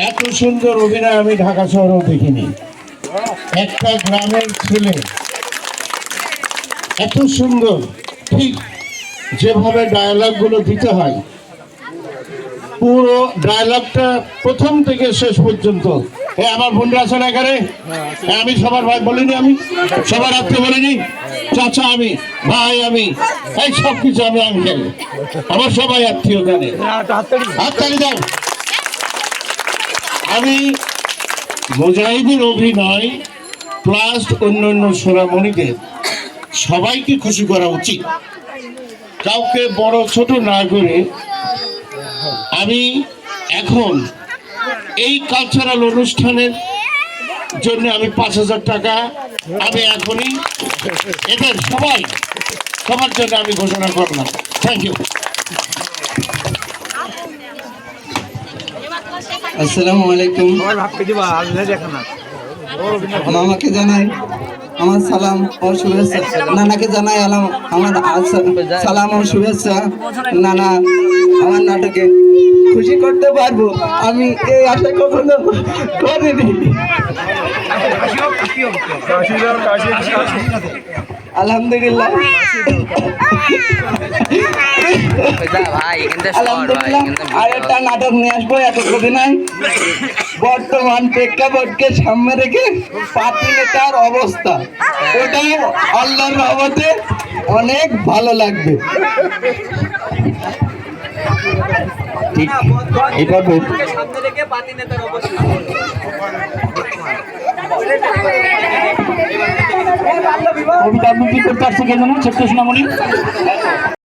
এত সুন্দর অভিনয় আমি ঢাকা শহরেও দেখিনি। একটা গ্রামের ছেলে এত সুন্দর, ঠিক যেভাবে ডায়ালগ গুলো দিতে হয়, পুরো ডায়ালগটা প্রথম থেকে শেষ পর্যন্ত। আমার বন্ধু আছে না এখানে? আমি সবার ভাই বলিনি, আমি সবার আত্মীয় বলিনি, চাচা আমি, ভাই আমি, এই সবকিছু আমি আঙ্কেল, আমার সবাই আত্মীয় জানে। হাততালি দাও। আমি মুজাহিদের অভিনয় প্লাস অন্যান্য সোনামণিদের সবাইকে খুশি করা উচিত, কাউকে বড় ছোট না করে। আমি এখন এই কালচারাল অনুষ্ঠানের জন্য আমি 5,000 টাকা আমি এখনই এদের সবার জন্য আমি ঘোষণা করলাম। Thank you. আসসালামু আলাইকুম। মামাকে জানাই আমার সালাম ও শুভেচ্ছা, নানাকে জানাই আমার সালাম ও শুভেচ্ছা। নানা আমার নাটকে খুশি করতে পারবো, আমি এই আশা কখনো করিনি। আলহামদুলিল্লাহ, আর একটা নাটক নিয়ে আসবো একক অভিনয়। বর্তমান প্রেক্ষাপটকে সামনে রেখে পাতি নেতার অবস্থা, ওটা আল্লাহর রহমতে অনেক ভালো লাগবে। ঠিক এইভাবে কবিতা আবৃত্তি করতে আসছে কে জানেন? ছোট্ট সোনামণি।